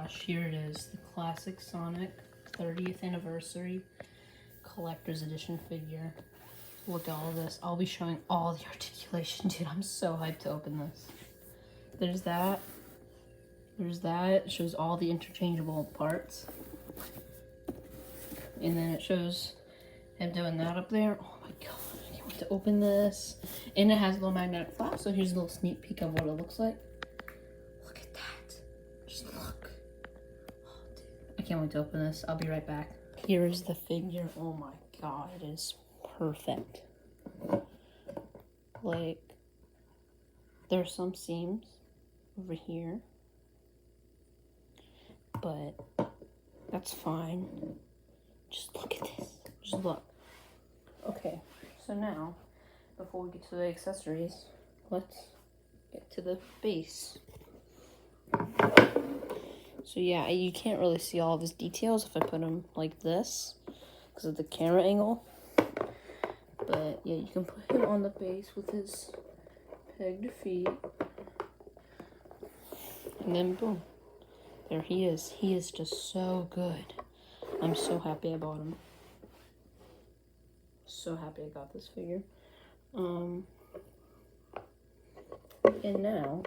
gosh, here it is. The classic Sonic 30th anniversary collector's edition figure. Look at all this. I'll be showing all the articulation, dude. I'm so hyped to open this. There's that. There's that. It shows all the interchangeable parts. And then it shows him doing that up there. Oh my god, I can't wait to open this. And it has a little magnetic flap, so here's a little sneak peek of what it looks like. Look at that. Just look. Oh, dude. I can't wait to open this. I'll be right back. Here's the figure. Oh my god, it is perfect. Like, there's some seams over here, but that's fine. Just look at this. Just look. Okay, so now, before we get to the accessories, let's get to the base. So yeah, you can't really see all of his details if I put him like this because of the camera angle. But yeah, you can put him on the base with his pegged feet. And then boom. There he is. He is just so good. I'm so happy I bought him. So happy I got this figure. And now,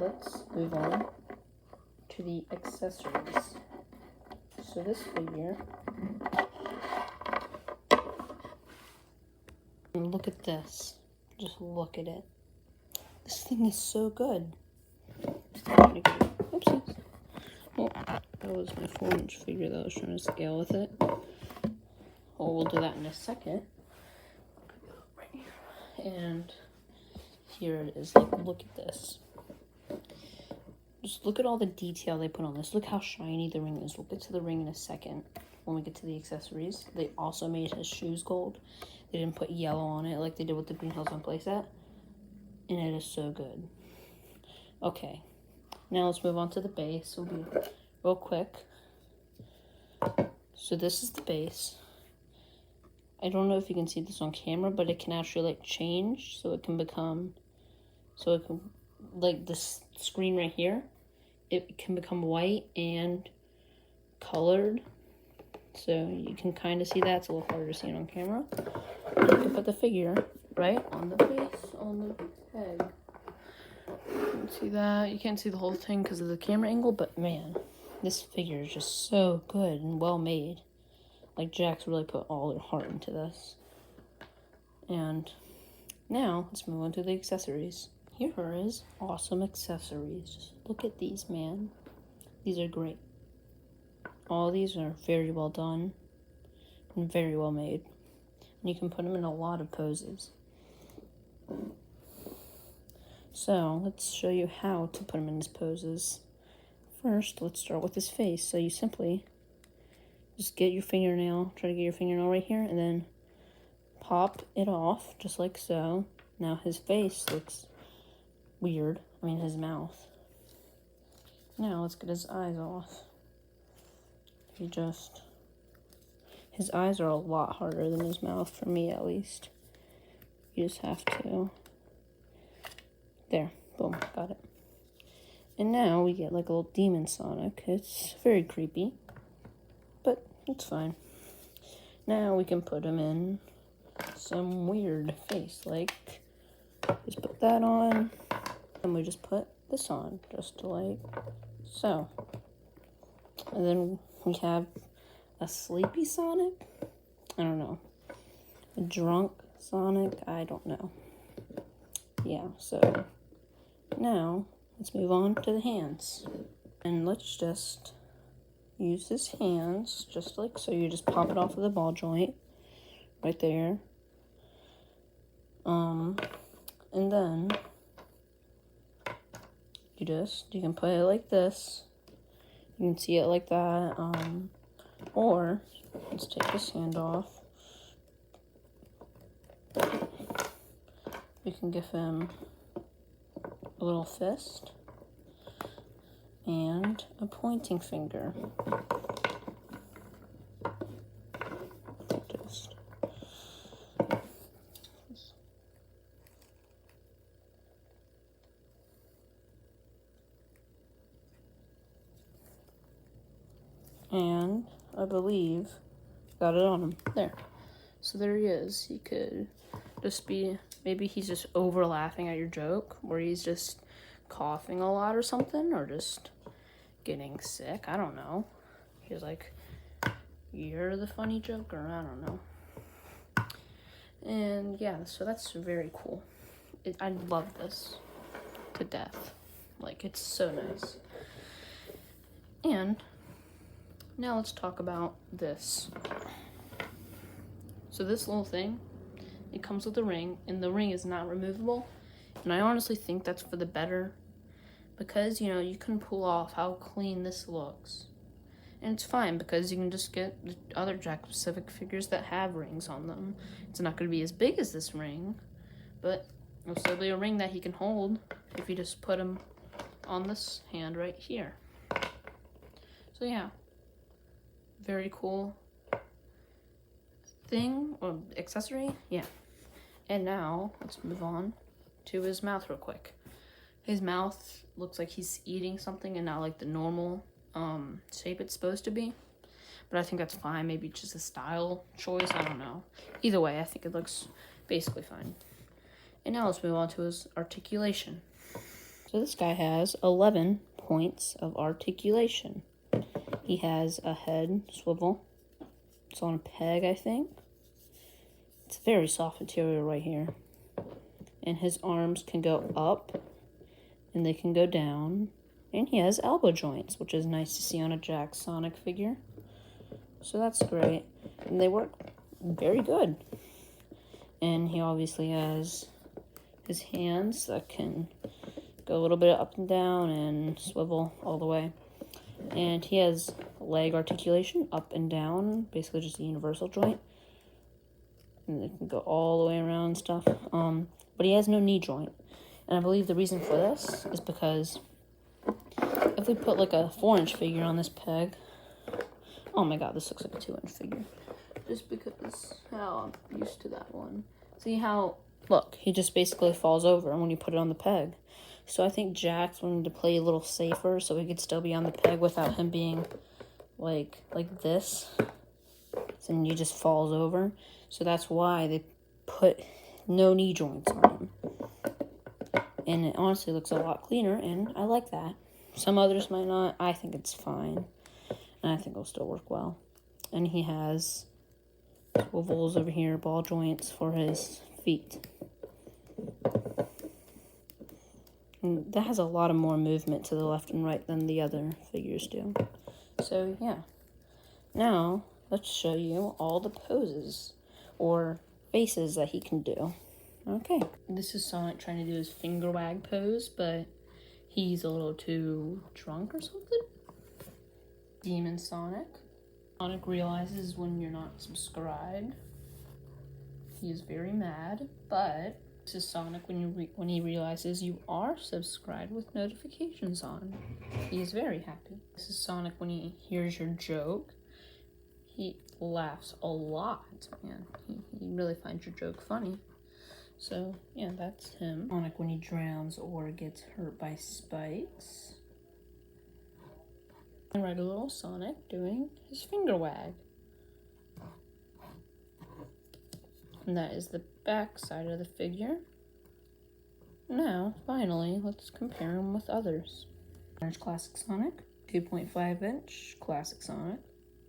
let's move on to the accessories. So this figure, and look at this. Just look at it. This thing is so good. Oopsies. Oh, that was my 4-inch figure that I was trying to scale with it. Oh, we'll do that in a second. Right here. And here it is. Like, look at this. Just look at all the detail they put on this. Look how shiny the ring is. We'll get to the ring in a second when we get to the accessories. They also made his shoes gold. They didn't put yellow on it like they did with the Green Hills on playset. And it is so good. Okay. Now let's move on to the base. We'll be real quick. So this is the base. I don't know if you can see this on camera, but it can actually like change. So it can become, like this screen right here, it can become white and colored. So you can kind of see that. It's a little harder to see it on camera. You can put the figure right on the base, on the peg. You can see that. You can't see the whole thing because of the camera angle, but man, this figure is just so good and well made. Like, Jakks really put all their heart into this. And now let's move on to the accessories. Here are his awesome accessories. Just look at these, man. These are great. All these are very well done and very well made. And you can put them in a lot of poses. So let's show you how to put him in his poses. First, let's start with his face. So you simply just get your fingernail, try to get your fingernail right here, and then pop it off, just like so. Now his face looks weird. I mean, his mouth. Now let's get his eyes off. His eyes are a lot harder than his mouth, for me at least. You just have to, there, boom, got it. And now we get like a little demon Sonic. It's very creepy, but it's fine. Now we can put him in some weird face, like, just put that on, and we just put this on, just like so. And then we have a sleepy Sonic, I don't know, a drunk Sonic, I don't know. Yeah, so now let's move on to the hands. And let's just use his hands, just like so. You just pop it off of the ball joint right there. And then you can put it like this. You can see it like that. Or let's take this hand off. We can give him a little fist and a pointing finger. Just And I believe got it on him. There. So there he is. He could just be, maybe he's just over laughing at your joke, or he's just coughing a lot or something, or just getting sick. I don't know. He's like, you're the funny joker. I don't know. And yeah, so that's very cool. I love this to death. Like, it's so nice. And now let's talk about this. So this little thing, it comes with a ring, and the ring is not removable. And I honestly think that's for the better, because, you know, you can pull off how clean this looks. And it's fine, because you can just get the other Jakks Pacific figures that have rings on them. It's not going to be as big as this ring, but it'll still be a ring that he can hold if you just put him on this hand right here. So yeah, very cool thing, or accessory, yeah. And now, let's move on to his mouth real quick. His mouth looks like he's eating something and not like the normal shape it's supposed to be. But I think that's fine, maybe just a style choice, I don't know. Either way, I think it looks basically fine. And now let's move on to his articulation. So this guy has 11 points of articulation. He has a head swivel. It's on a peg, I think. It's very soft material right here. And his arms can go up, and they can go down. And he has elbow joints, which is nice to see on a Jakks Sonic figure. So that's great. And they work very good. And he obviously has his hands that can go a little bit up and down and swivel all the way. And he has leg articulation, up and down, basically just a universal joint. And they can go all the way around and stuff. But he has no knee joint. And I believe the reason for this is because if we put like a 4-inch figure on this peg, oh my god, this looks like a 2-inch figure. Just because how I'm used to that one. See how, look, he just basically falls over when you put it on the peg. So I think Jakks wanted to play a little safer so he could still be on the peg without him being like this. And he just falls over. So that's why they put no knee joints on him. And it honestly looks a lot cleaner, and I like that. Some others might not. I think it's fine. And I think it'll still work well. And he has swivels over here, ball joints for his feet. And that has a lot of more movement to the left and right than the other figures do. So, yeah. Now, let's show you all the poses or faces that he can do. Okay. This is Sonic trying to do his finger wag pose, but he's a little too drunk or something. Demon Sonic. Sonic realizes when you're not subscribed. He is very mad, but this is Sonic when he realizes you are subscribed with notifications on. He is very happy. This is Sonic when he hears your joke. He laughs a lot, man. He really finds your joke funny. So, yeah, that's him. Sonic when he drowns or gets hurt by spikes. And right, a little Sonic doing his finger wag. And that is the back side of the figure. Now, finally, let's compare him with others. Orange Classic Sonic, 2.5-inch Classic Sonic,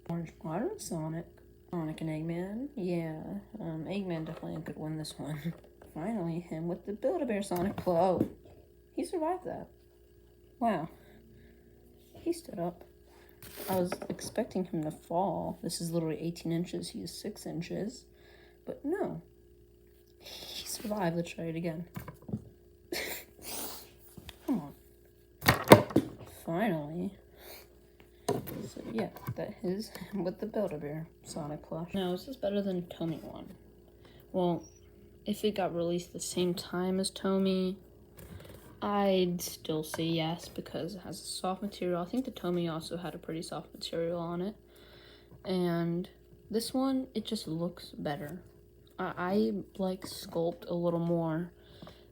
Orange Modern Sonic, Sonic and Eggman. Yeah, Eggman definitely could win this one. Finally, him with the Build-A-Bear Sonic. Whoa, he survived that. Wow, he stood up. I was expecting him to fall. This is literally 18 inches. He is 6 inches. But no. He survived. Let's try it again. Come on. Finally. So yeah, that is him with the Build-A-Bear Sonic plush. Now, is this better than Tomy one? Well, if it got released the same time as Tomy, I'd still say yes, because it has a soft material. I think the Tomy also had a pretty soft material on it. And this one, it just looks better. I like sculpt a little more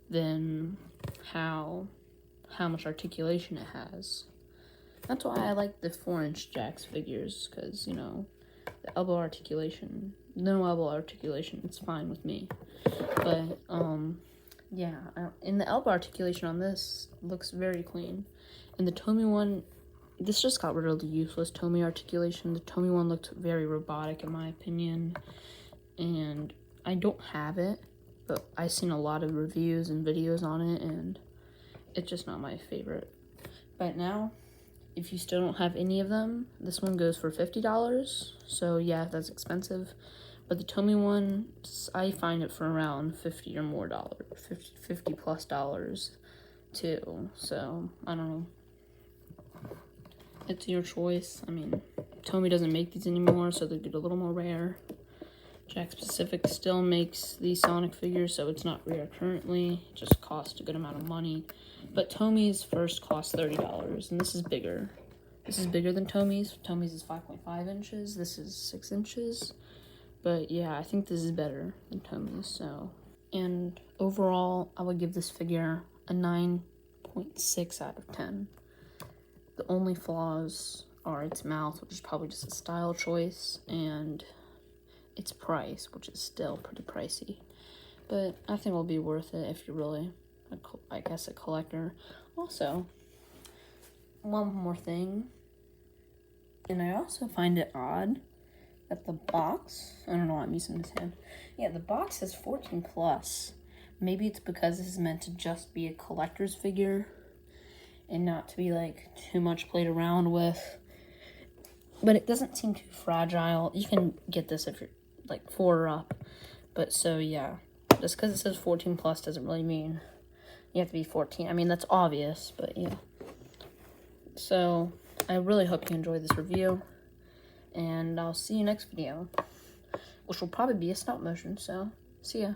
than how much articulation it has. That's why I like the 4-inch Jakks figures, because, you know, the elbow articulation, no elbow articulation, it's fine with me. But, yeah, and the elbow articulation on this looks very clean. And the Tomy one, this just got rid of the useless Tomy articulation. The Tomy one looked very robotic in my opinion. And I don't have it, but I've seen a lot of reviews and videos on it, and it's just not my favorite. But now, if you still don't have any of them, this one goes for $50. So yeah, that's expensive. But the Tomy one, I find it for around $50 or more dollars, $50 plus dollars too. So I don't know. It's your choice. I mean, Tomy doesn't make these anymore, so they get a little more rare. Jakks Pacific still makes these Sonic figures, so it's not rare currently. It just costs a good amount of money. But Tomy's first cost $30, and this is bigger. This is bigger than Tomy's. Tomy's is 5.5 inches. This is 6 inches. But yeah, I think this is better than Tomy's. So, and overall, I would give this figure a 9.6 out of 10. The only flaws are its mouth, which is probably just a style choice, and its price, which is still pretty pricey. But I think it'll be worth it if you're really, I guess, a collector. Also, one more thing, and I also find it odd that the box, I don't know why I'm using this hand. Yeah, the box says 14 plus. Maybe it's because this is meant to just be a collector's figure and not to be like too much played around with. But it doesn't seem too fragile. You can get this if you're like 4 or up. But so yeah, just because it says 14 plus doesn't really mean you have to be 14. I mean, that's obvious, but yeah. So I really hope you enjoyed this review, and I'll see you next video, which will probably be a stop motion. So see ya.